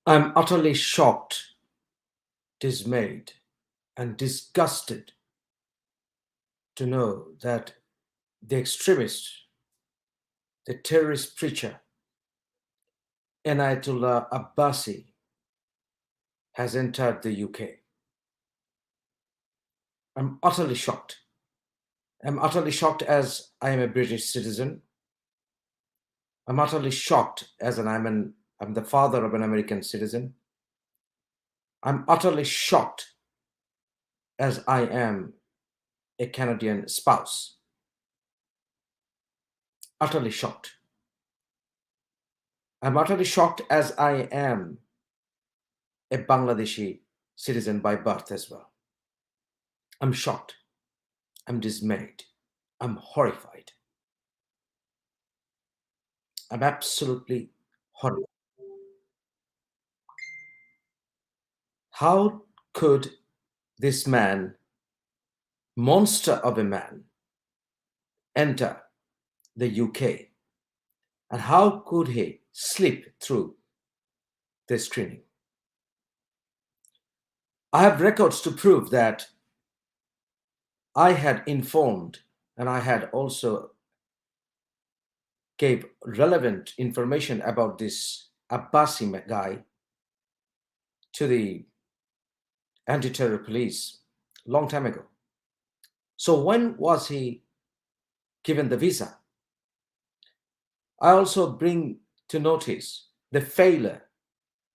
I'm utterly shocked, dismayed, and disgusted to know that the extremist, the terrorist preacher, Anayetullah Abbasi, has entered the UK. I'm utterly shocked. I'm utterly shocked as I am a British citizen. I'm utterly shocked as I'm the father of an American citizen. I'm utterly shocked as I am a Canadian spouse. Utterly shocked. I'm utterly shocked as I am a Bangladeshi citizen by birth as well. I'm shocked. I'm dismayed. I'm horrified. I'm absolutely horrified. How could this man, monster of a man, enter the UK? And how could he slip through the screening? I have records to prove that I had informed and I had also gave relevant information about this Abbasi guy to the anti-terror police long time ago. So when was he given the visa? I also bring to notice the failure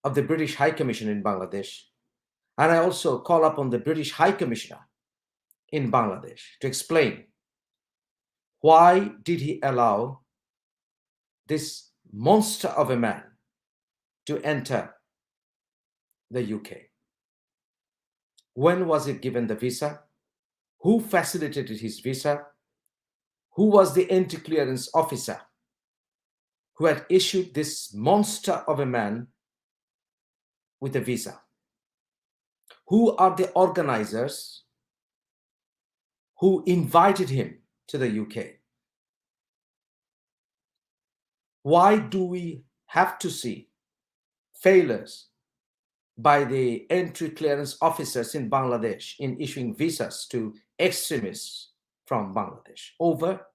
of the British High Commission in Bangladesh, and I also call upon the British High Commissioner in Bangladesh to explain why did he allow this monster of a man to enter the UK? When was he given the visa? Who facilitated his visa? Who was the entry clearance officer who had issued this monster of a man with a visa? Who are the organizers who invited him to the UK? Why do we have to see failures by the entry clearance officers in Bangladesh in issuing visas to extremists from Bangladesh over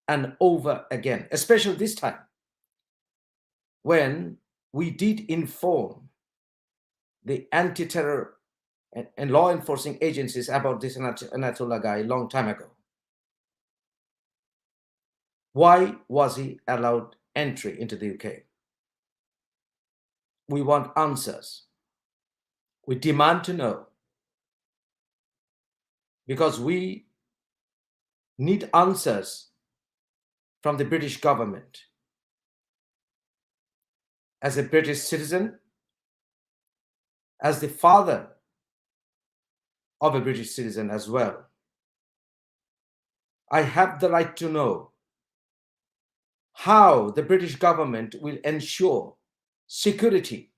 and over again, especially this time when we did inform the anti-terror and law enforcing agencies about this Anayetullah guy a long time ago? Why was he allowed entry into the UK? We want answers. We demand to know, because we need answers from the British government. As a British citizen, as the father of a British citizen as well, I have the right to know how the British government will ensure security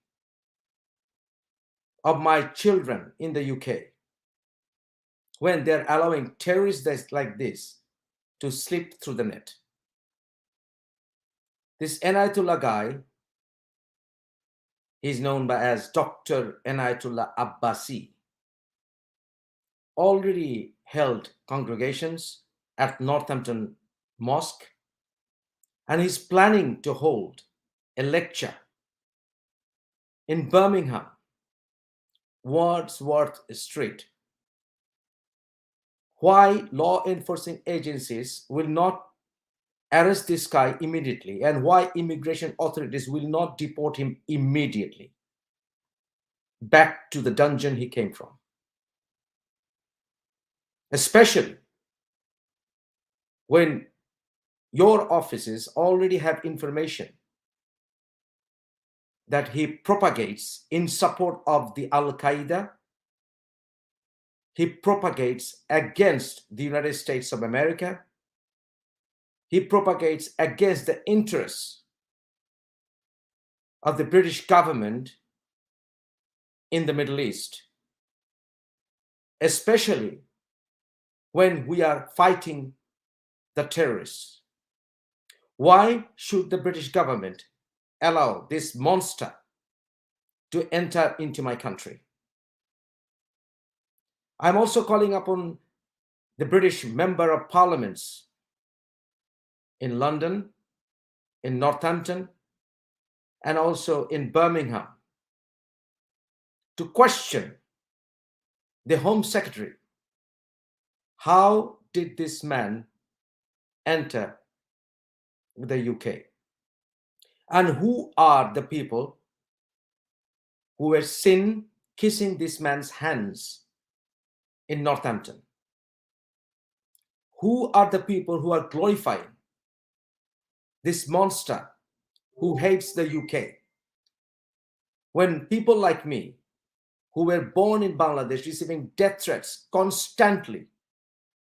of my children in the UK when they're allowing terrorists like this to slip through the net. This Anayetullah guy, he's known as Dr. Anayetullah Abbasi, already held congregations at Northampton Mosque, and he's planning to hold a lecture in Birmingham, Wordsworth Street. Why law enforcing agencies will not arrest this guy immediately, and why immigration authorities will not deport him immediately back to the dungeon he came from? Especially when your offices already have information that he propagates in support of the Al-Qaeda. He propagates against the United States of America. He propagates against the interests of the British government in the Middle East, especially when we are fighting the terrorists. Why should the British government allow this monster to enter into my country. I'm also calling upon the British Member of Parliaments in London, in Northampton, and also in Birmingham to question the Home Secretary. How did this man enter the UK? And who are the people who were seen kissing this man's hands in Northampton? Who are the people who are glorifying this monster who hates the UK? When people like me, who were born in Bangladesh, receiving death threats constantly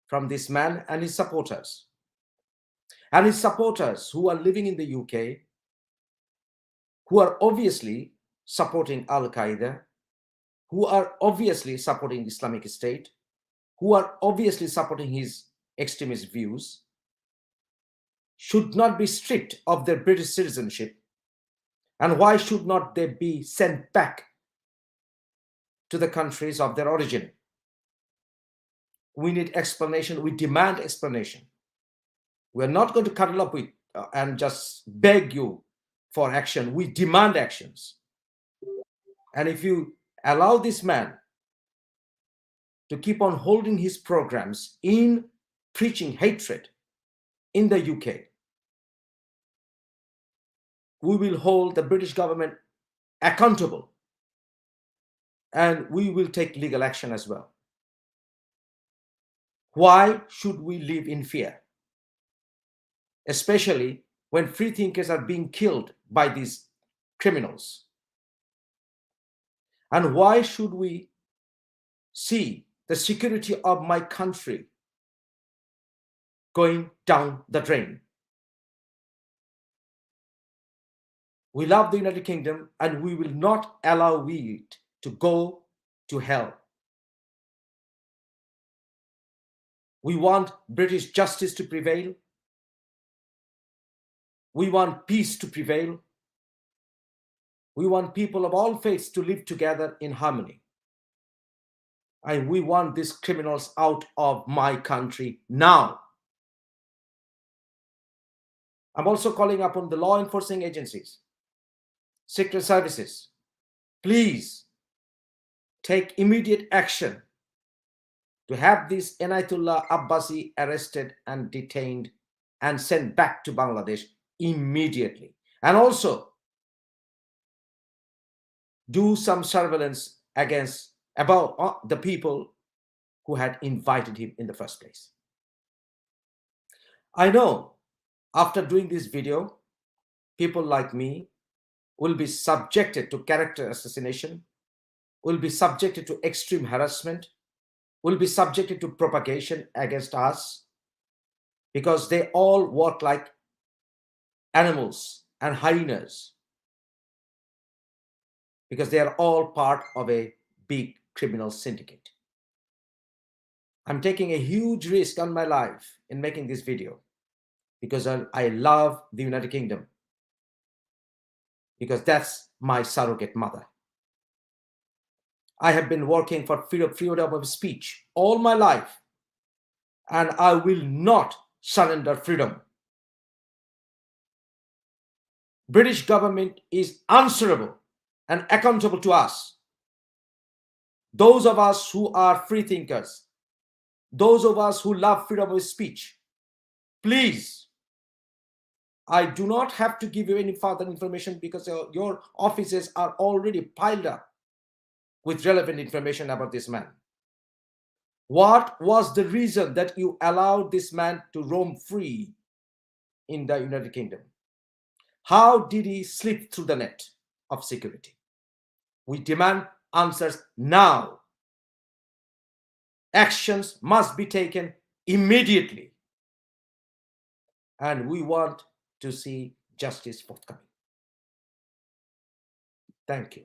from this man and his supporters who are living in the UK, who are obviously supporting Al-Qaeda, who are obviously supporting Islamic State, who are obviously supporting his extremist views, should not be stripped of their British citizenship. And why should not they be sent back to the countries of their origin? We need explanation. We demand explanation. We're not going to cuddle up with and just beg you for action. We demand actions. And if you allow this man to keep on holding his programs in preaching hatred in the UK, we will hold the British government accountable, and we will take legal action as well. Why should we live in fear? Especially when free thinkers are being killed by these criminals. And why should we see the security of my country going down the drain? We love the United Kingdom, and we will not allow it to go to hell. We want British justice to prevail. We want peace to prevail. We want people of all faiths to live together in harmony. And we want these criminals out of my country now. I'm also calling upon the law enforcing agencies, secret services. Please take immediate action to have this Anayetullah Abbasi arrested and detained and sent back to Bangladesh immediately. And also do some surveillance about the people who had invited him in the first place. I know after doing this video, people like me will be subjected to character assassination, will be subjected to extreme harassment, will be subjected to propagation against us, because they all work like animals and hyenas, because they are all part of a big criminal syndicate. I'm taking a huge risk on my life in making this video because I love the United Kingdom, because that's my surrogate mother. I have been working for freedom of speech all my life, and I will not surrender freedom. British government is answerable and accountable to us. Those of us who are free thinkers, those of us who love freedom of speech, please, I do not have to give you any further information because your offices are already piled up with relevant information about this man. What was the reason that you allowed this man to roam free in the United Kingdom? How did he slip through the net of security? We demand answers now. Actions must be taken immediately. And we want to see justice forthcoming. Thank you.